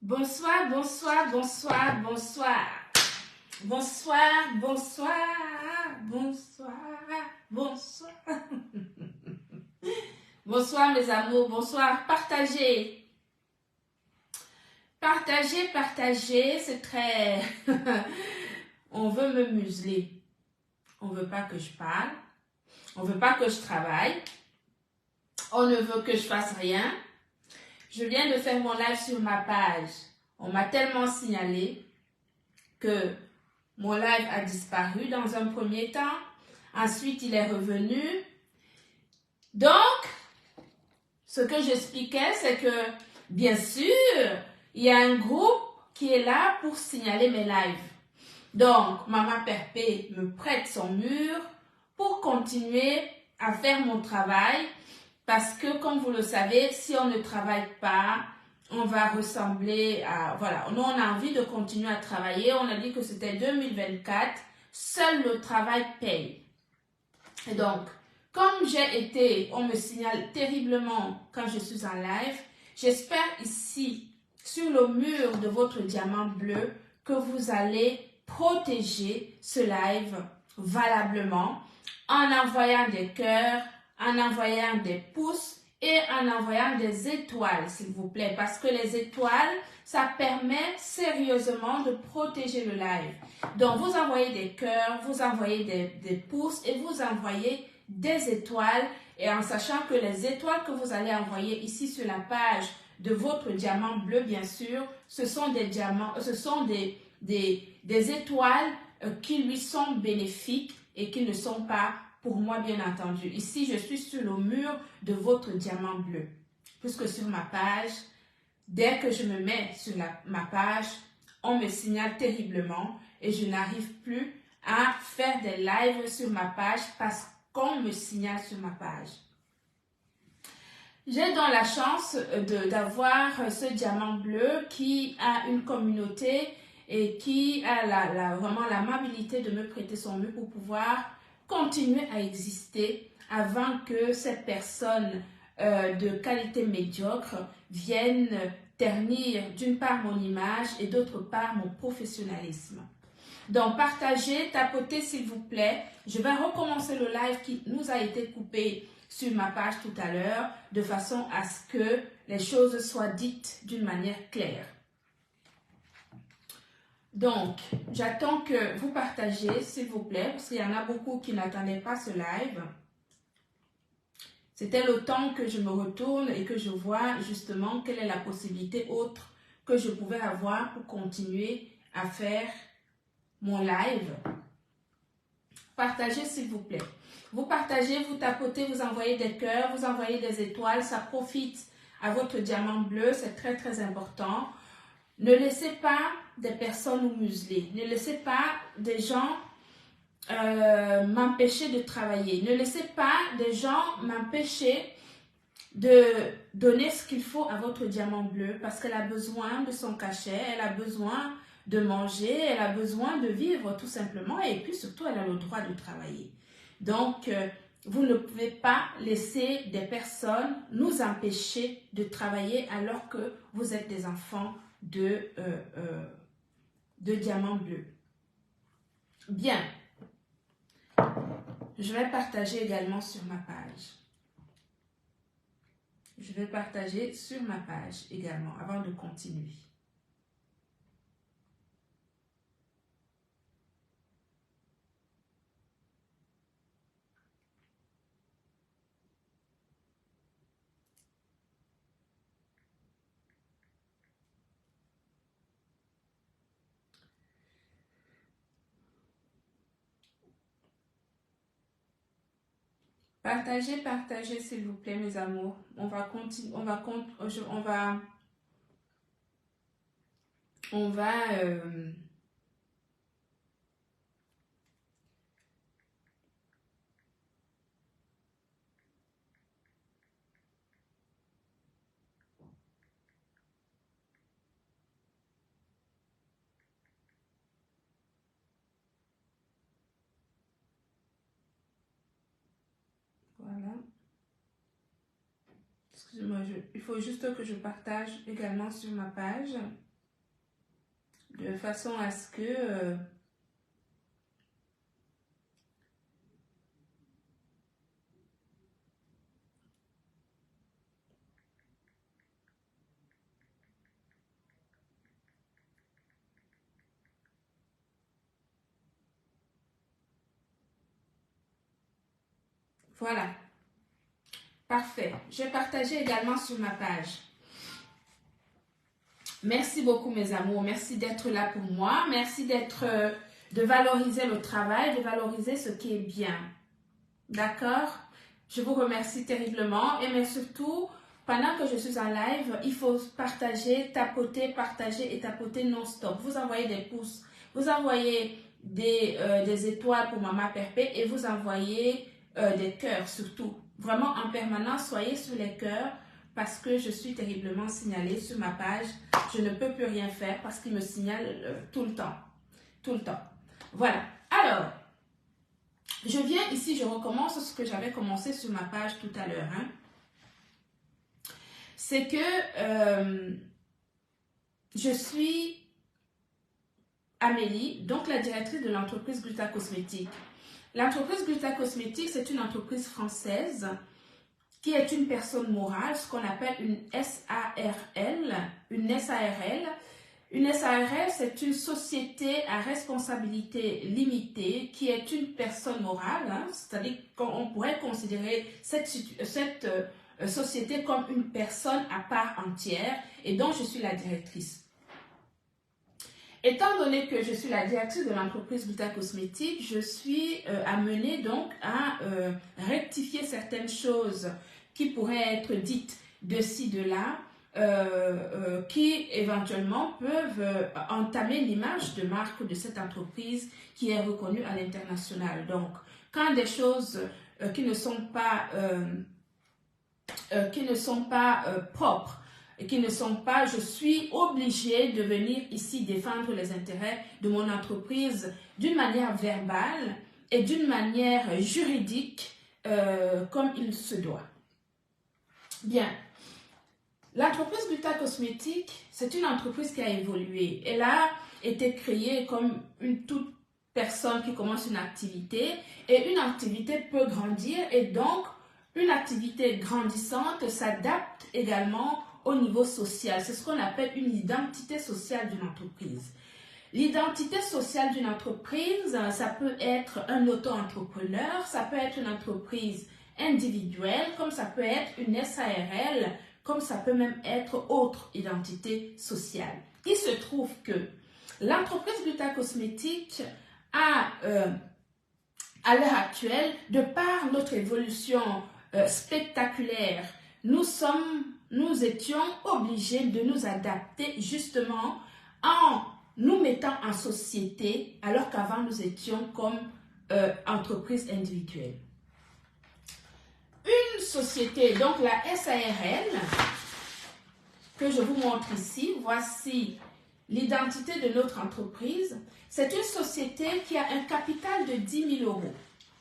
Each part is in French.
Bonsoir, bonsoir, bonsoir, bonsoir. Bonsoir, bonsoir, bonsoir, bonsoir. Bonsoir mes amours, bonsoir. Partagez. Partagez, partagez, c'est très... On veut me museler. On ne veut pas que je parle. On ne veut pas que je travaille. On ne veut que je fasse rien. Je viens de faire mon live sur ma page. On m'a tellement signalé que mon live a disparu dans un premier temps. Ensuite, il est revenu. Donc, ce que j'expliquais, c'est que, bien sûr, il y a un groupe qui est là pour signaler mes lives. Donc, Maman Perpé me prête son mur pour continuer à faire mon travail. Parce que, comme vous le savez, si on ne travaille pas, on va ressembler à... Voilà, nous, on a envie de continuer à travailler. On a dit que c'était 2024. Seul le travail paye. Et donc, comme j'ai été, on me signale terriblement quand je suis en live, j'espère ici, sur le mur de votre diamant bleu, que vous allez protéger ce live valablement en envoyant des cœurs, en envoyant des pouces et en envoyant des étoiles, s'il vous plaît. Parce que les étoiles, ça permet sérieusement de protéger le live. Donc, vous envoyez des cœurs, vous envoyez des pouces et vous envoyez des étoiles. Et en sachant que les étoiles que vous allez envoyer ici sur la page de votre diamant bleu, bien sûr, ce sont des diamants, ce sont des étoiles qui lui sont bénéfiques et qui ne sont pas pour moi, bien entendu. Ici, je suis sur le mur de votre diamant bleu. Puisque sur ma page, dès que je me mets sur ma page, on me signale terriblement et je n'arrive plus à faire des lives sur ma page parce qu'on me signale sur ma page. J'ai donc la chance d'avoir ce diamant bleu qui a une communauté et qui a vraiment l'amabilité de me prêter son mur pour pouvoir continuer à exister avant que cette personne de qualité médiocre vienne ternir d'une part mon image et d'autre part mon professionnalisme. Donc, partagez, tapotez s'il vous plaît. Je vais recommencer le live qui nous a été coupé sur ma page tout à l'heure, de façon à ce que les choses soient dites d'une manière claire. Donc, j'attends que vous partagez, s'il vous plaît, parce qu'il y en a beaucoup qui n'attendaient pas ce live. C'était le temps que je me retourne et que je vois justement quelle est la possibilité autre que je pouvais avoir pour continuer à faire mon live. Partagez s'il vous plaît. Vous partagez, vous tapotez, vous envoyez des cœurs, vous envoyez des étoiles, ça profite à votre diamant bleu, c'est très très important. Ne laissez pas des personnes vous museler, ne laissez pas des gens m'empêcher de travailler, ne laissez pas des gens m'empêcher de donner ce qu'il faut à votre diamant bleu parce qu'elle a besoin de son cachet, elle a besoin de manger, elle a besoin de vivre tout simplement et puis surtout elle a le droit de travailler. Donc, vous ne pouvez pas laisser des personnes nous empêcher de travailler alors que vous êtes des enfants de diamant bleu. Bien, je vais partager également sur ma page. Je vais partager sur ma page également avant de continuer. Partagez, partagez s'il vous plaît mes amours. On va continuer, on va voilà. Excusez-moi, il faut juste que je partage également sur ma page. de façon à ce que... voilà, parfait. Je vais partager également sur ma page. Merci beaucoup mes amours, merci d'être là pour moi, merci de valoriser le travail, de valoriser ce qui est bien. D'accord? Je vous remercie terriblement et mais surtout, pendant que je suis en live, il faut partager, tapoter, partager et tapoter non-stop. Vous envoyez des pouces, vous envoyez des étoiles pour Maman Perpé et vous envoyez des cœurs surtout. Vraiment en permanence, soyez sur les cœurs parce que je suis terriblement signalée sur ma page. Je ne peux plus rien faire parce qu'il me signale tout le temps. Tout le temps. Voilà. Alors, je viens ici, je recommence ce que j'avais commencé sur ma page tout à l'heure. Hein. C'est que je suis Amélie, donc la directrice de l'entreprise Gluta Cosmétique. L'entreprise Gluta Cosmétique, c'est une entreprise française qui est une personne morale, ce qu'on appelle une SARL. Une SARL. Une SARL, c'est une société à responsabilité limitée qui est une personne morale, hein, c'est-à-dire qu'on pourrait considérer cette société comme une personne à part entière et dont je suis la directrice. Étant donné que je suis la directrice de l'entreprise Gluta Cosmétique, je suis amenée donc à rectifier certaines choses qui pourraient être dites de ci, de là, qui éventuellement peuvent entamer l'image de marque de cette entreprise qui est reconnue à l'international. Donc, quand des choses qui ne sont pas propres et qui ne sont pas, je suis obligée de venir ici défendre les intérêts de mon entreprise d'une manière verbale et d'une manière juridique comme il se doit. Bien. L'entreprise Gluta Cosmétique, c'est une entreprise qui a évolué. Elle a été créée comme toute personne qui commence une activité et une activité peut grandir et donc une activité grandissante s'adapte également au niveau social. C'est ce qu'on appelle une identité sociale d'une entreprise. L'identité sociale d'une entreprise, ça peut être un auto-entrepreneur, ça peut être une entreprise individuelle, comme ça peut être une SARL, comme ça peut même être autre identité sociale. Il se trouve que l'entreprise Gluta Cosmétique a, à l'heure actuelle, de par notre évolution spectaculaire, nous étions obligés de nous adapter justement en nous mettant en société, alors qu'avant nous étions comme entreprise individuelle. Une société, donc la SARL, que je vous montre ici, voici l'identité de notre entreprise. C'est une société qui a un capital de 10 000 euros.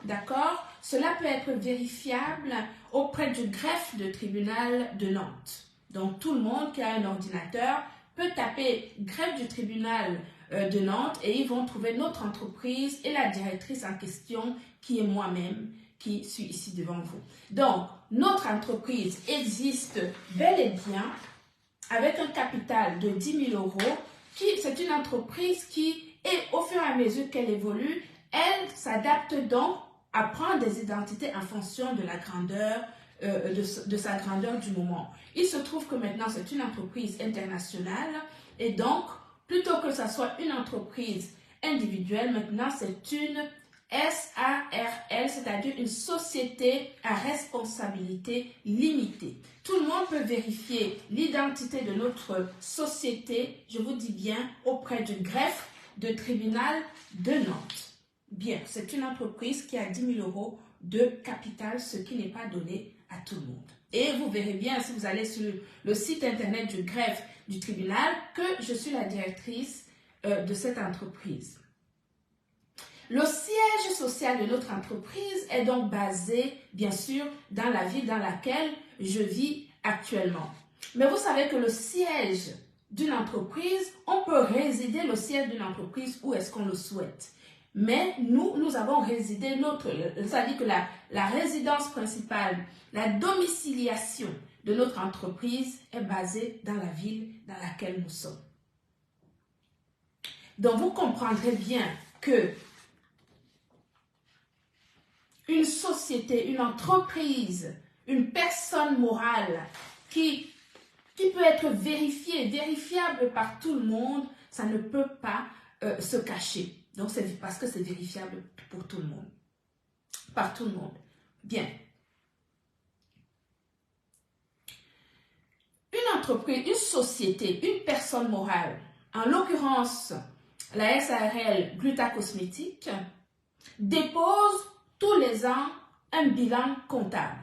D'accord? Cela peut être vérifiable auprès du greffe de tribunal de Nantes. Donc, tout le monde qui a un ordinateur peut taper greffe du tribunal de Nantes et ils vont trouver notre entreprise et la directrice en question qui est moi-même, qui suis ici devant vous. Donc, notre entreprise existe bel et bien avec un capital de 10 000 euros. C'est une entreprise qui, et au fur et à mesure qu'elle évolue, elle s'adapte donc à prendre des identités en fonction de la grandeur, de sa grandeur du moment. Il se trouve que maintenant, c'est une entreprise internationale et donc, plutôt que ce soit une entreprise individuelle, maintenant, c'est une SARL, c'est-à-dire une société à responsabilité limitée. Tout le monde peut vérifier l'identité de notre société, je vous dis bien, auprès du greffe de tribunal de Nantes. Bien, c'est une entreprise qui a 10 000 euros de capital, ce qui n'est pas donné à tout le monde. Et vous verrez bien, si vous allez sur le site internet du greffe du tribunal, que je suis la directrice de cette entreprise. Le siège social de notre entreprise est donc basé, bien sûr, dans la ville dans laquelle je vis actuellement. Mais vous savez que le siège d'une entreprise, on peut résider le siège d'une entreprise où est-ce qu'on le souhaite. Mais nous avons résidé c'est-à-dire que la résidence principale, la domiciliation de notre entreprise est basée dans la ville dans laquelle nous sommes. Donc, vous comprendrez bien que une société, une entreprise, une personne morale qui peut être vérifiable par tout le monde, ça ne peut pas se cacher. Donc, c'est parce que c'est vérifiable pour tout le monde. Par tout le monde. Bien. Une entreprise, une société, une personne morale, en l'occurrence, la SARL Glutacosmétique, dépose tous les ans un bilan comptable.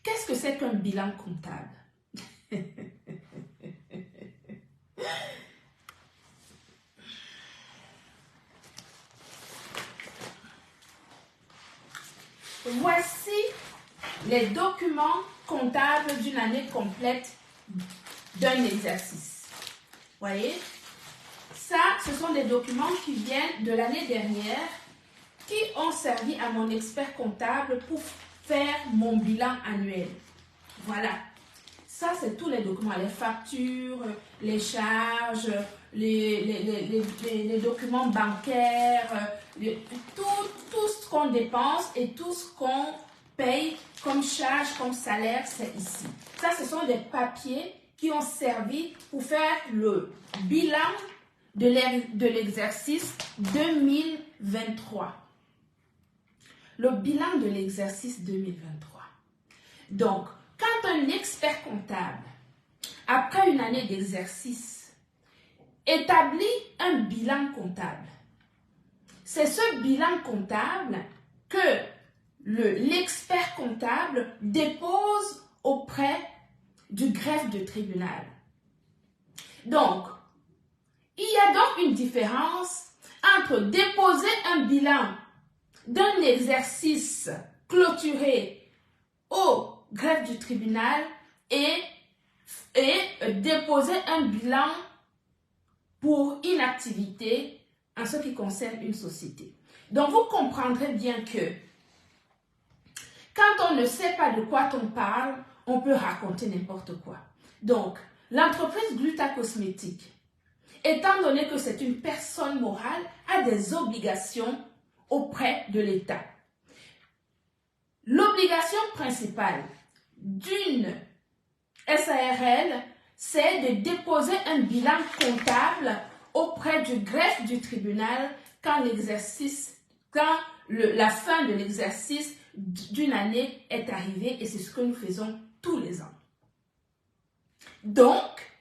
Qu'est-ce que c'est qu'un bilan comptable? Voici les documents comptables d'une année complète d'un exercice. Voyez? Ça, ce sont des documents qui viennent de l'année dernière qui ont servi à mon expert comptable pour faire mon bilan annuel. Voilà. Ça, c'est tous les documents, les factures, les charges, les documents bancaires, tout ce qu'on dépense et tout ce qu'on paye comme charge, comme salaire, c'est ici. Ça, ce sont des papiers qui ont servi pour faire le bilan de l'exercice 2023. Le bilan de l'exercice 2023. Donc, quand un expert comptable, après une année d'exercice, établit un bilan comptable, c'est ce bilan comptable que l'expert comptable dépose auprès du greffe de tribunal. Donc, il y a donc une différence entre déposer un bilan d'un exercice clôturé au greffe du tribunal et déposer un bilan pour inactivité en ce qui concerne une société. Donc, vous comprendrez bien que quand on ne sait pas de quoi on parle, on peut raconter n'importe quoi. Donc, l'entreprise Glutacosmétique, étant donné que c'est une personne morale, a des obligations auprès de l'État. L'obligation principale d'une SARL, c'est de déposer un bilan comptable auprès du greffe du tribunal quand la fin de l'exercice d'une année est arrivée, et c'est ce que nous faisons tous les ans. Donc,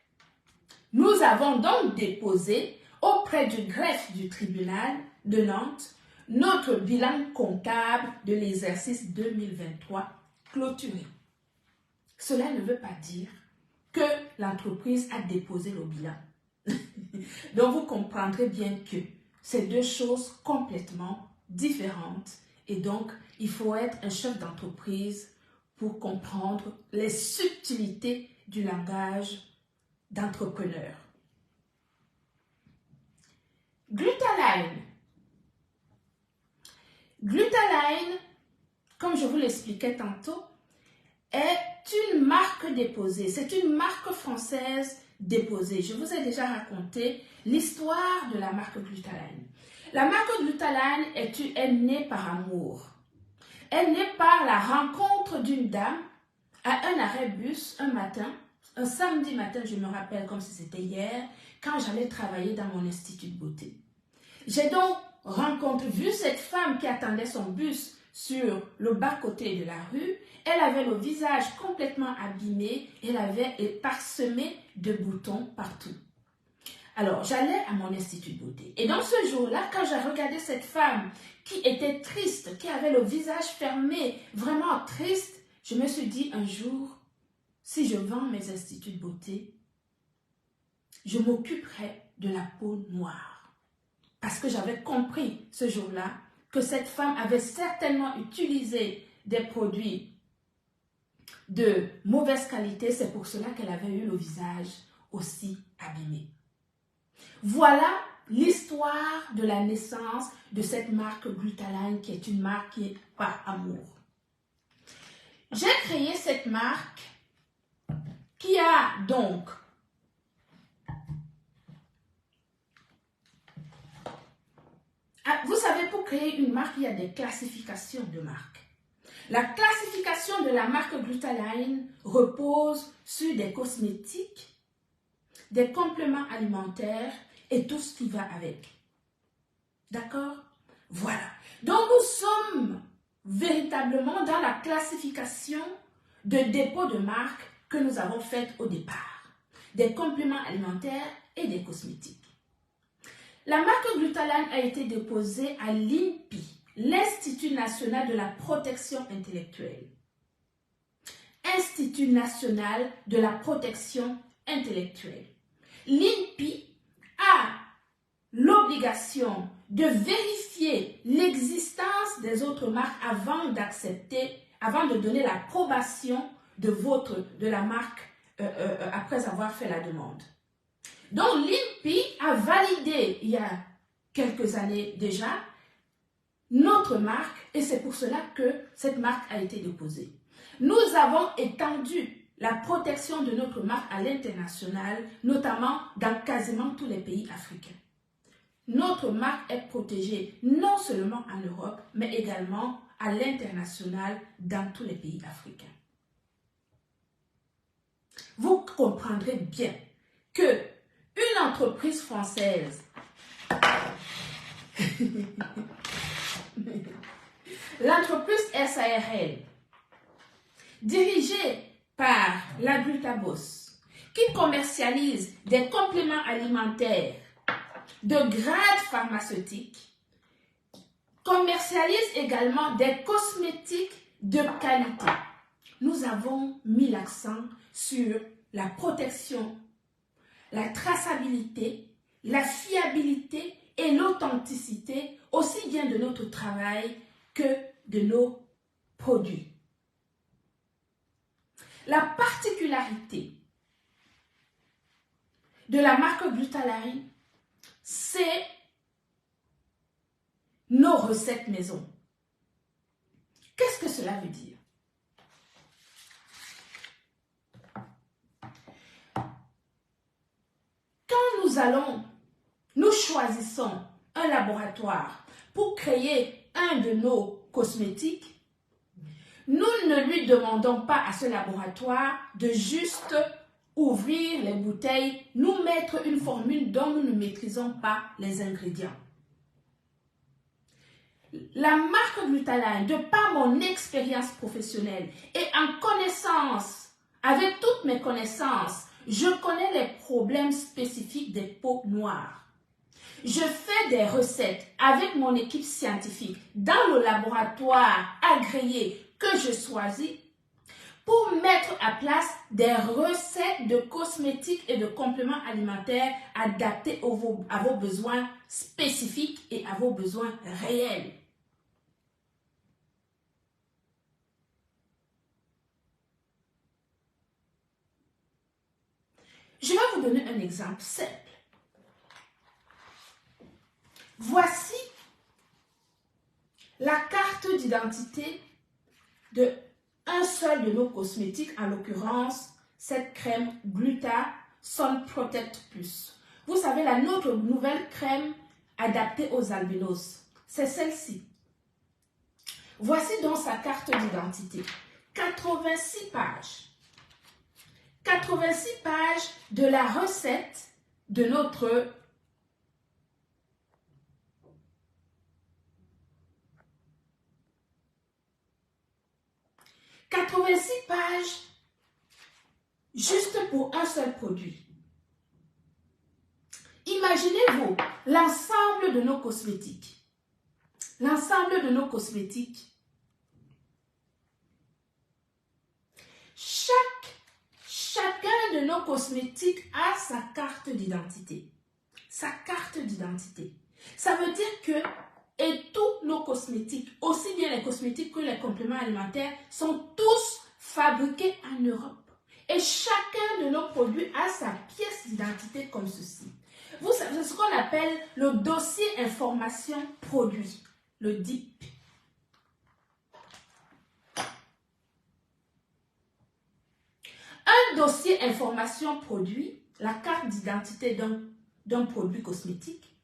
nous avons donc déposé auprès du greffe du tribunal de Nantes notre bilan comptable de l'exercice 2023 clôturé. Cela ne veut pas dire que l'entreprise a déposé le bilan. Donc, vous comprendrez bien que c'est deux choses complètement différentes. Et donc, il faut être un chef d'entreprise pour comprendre les subtilités du langage d'entrepreneur. Glutaline. Glutaline, comme je vous l'expliquais tantôt, est une marque déposée. C'est une marque française déposée. Je vous ai déjà raconté l'histoire de la marque Glutaline. La marque Glutaline est née par amour. Elle naît par la rencontre d'une dame à un arrêt bus un matin, un samedi matin, je me rappelle comme si c'était hier, quand j'allais travailler dans mon institut de beauté. J'ai donc vu cette femme qui attendait son bus sur le bas-côté de la rue. Elle avait le visage complètement abîmé, elle avait parsemé de boutons partout. Alors, j'allais à mon institut de beauté. Et dans ce jour-là, quand j'ai regardé cette femme qui était triste, qui avait le visage fermé, vraiment triste, je me suis dit un jour, si je vends mes instituts de beauté, je m'occuperai de la peau noire. Parce que j'avais compris ce jour-là que cette femme avait certainement utilisé des produits de mauvaise qualité. C'est pour cela qu'elle avait eu le visage aussi abîmés. Voilà l'histoire de la naissance de cette marque Glutaline qui est une marque qui est par amour. J'ai créé cette marque qui a donc vous savez, pour créer une marque, il y a des classifications de marques. La classification de la marque Glutaline repose sur des cosmétiques, des compléments alimentaires et tout ce qui va avec. D'accord? Voilà. Donc, nous sommes véritablement dans la classification de dépôt de marque que nous avons faite au départ. Des compléments alimentaires et des cosmétiques. La marque Glutaline a été déposée à l'INPI, l'Institut national de la protection intellectuelle. Institut national de la protection intellectuelle. L'INPI a l'obligation de vérifier l'existence des autres marques avant d'accepter, avant de donner l'approbation de la marque après avoir fait la demande. Donc l'INPI a validé il y a quelques années déjà notre marque et c'est pour cela que cette marque a été déposée. Nous avons étendu la protection de notre marque à l'international, notamment dans quasiment tous les pays africains. Notre marque est protégée non seulement en Europe, mais également à l'international dans tous les pays africains. Vous comprendrez bien que une entreprise française l'entreprise SARL, dirigée par la Glutabos, qui commercialise des compléments alimentaires de grade pharmaceutique, commercialise également des cosmétiques de qualité. Nous avons mis l'accent sur la protection, la traçabilité, la fiabilité et l'authenticité aussi bien de notre travail que de nos produits. La particularité de la marque Glutaline, c'est nos recettes maison. Qu'est-ce que cela veut dire? Quand nous choisissons un laboratoire pour créer un de nos cosmétiques, nous ne lui demandons pas à ce laboratoire de juste ouvrir les bouteilles, nous mettre une formule dont nous ne maîtrisons pas les ingrédients. La marque Glutaline, de par mon expérience professionnelle et en connaissance, avec toutes mes connaissances, je connais les problèmes spécifiques des peaux noires. Je fais des recettes avec mon équipe scientifique dans le laboratoire agréé que je choisis pour mettre à place des recettes de cosmétiques et de compléments alimentaires adaptés à vos besoins spécifiques et à vos besoins réels. Je vais vous donner un exemple simple. Voici la carte d'identité de un seul de nos cosmétiques, en l'occurrence cette crème Gluta Sun Protect Plus. Vous savez, notre nouvelle crème adaptée aux albinos, c'est celle-ci. Voici donc sa carte d'identité. 86 pages. 86 pages de la recette de notre 86 pages juste pour un seul produit. Imaginez-vous l'ensemble de nos cosmétiques. L'ensemble de nos cosmétiques. Chacun de nos cosmétiques a sa carte d'identité. Sa carte d'identité. Ça veut dire que tous nos cosmétiques, aussi bien les cosmétiques que les compléments alimentaires, sont tous fabriqués en Europe. Et chacun de nos produits a sa pièce d'identité comme ceci. Vous savez ce qu'on appelle le dossier information produit, le DIP. Un dossier information produit, la carte d'identité d'un produit cosmétique,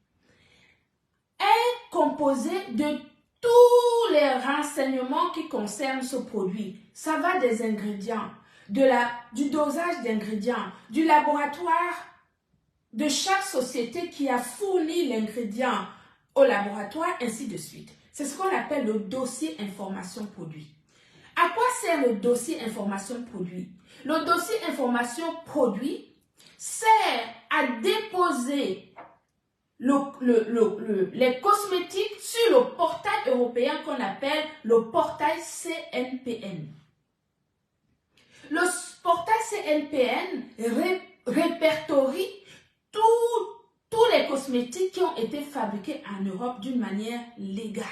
est composé de tous les renseignements qui concernent ce produit. Ça va des ingrédients, du dosage d'ingrédients, du laboratoire, de chaque société qui a fourni l'ingrédient au laboratoire, ainsi de suite. C'est ce qu'on appelle le dossier information produit. À quoi sert le dossier information produit? Le dossier information produit sert à déposer les cosmétiques sur le portail européen qu'on appelle le portail CNPN. Le portail CNPN répertorie tous les cosmétiques qui ont été fabriqués en Europe d'une manière légale.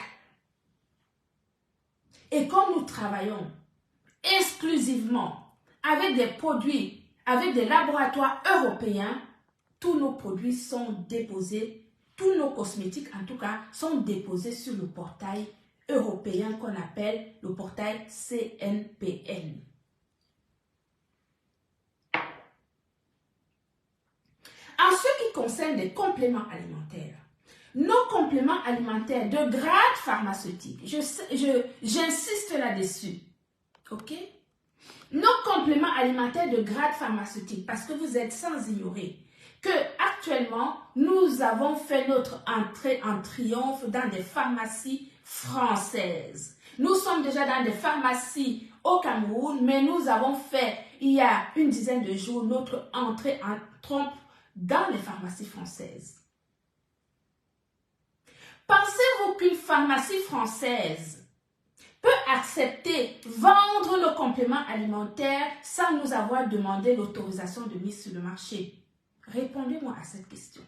Et comme nous travaillons exclusivement avec des produits, avec des laboratoires européens, tous nos produits sont déposés, tous nos cosmétiques en tout cas, sont déposés sur le portail européen qu'on appelle le portail CNPN. En ce qui concerne les compléments alimentaires, nos compléments alimentaires de grade pharmaceutique, j'insiste là-dessus, ok? Nos compléments alimentaires de grade pharmaceutique, parce que vous êtes sans ignorer que actuellement nous avons fait notre entrée en triomphe dans des pharmacies françaises. Nous sommes déjà dans des pharmacies au Cameroun, mais nous avons fait il y a une dizaine de jours notre entrée en triomphe dans les pharmacies françaises. Pensez-vous qu'une pharmacie française peut accepter vendre nos compléments alimentaires sans nous avoir demandé l'autorisation de mise sur le marché? Répondez-moi à cette question.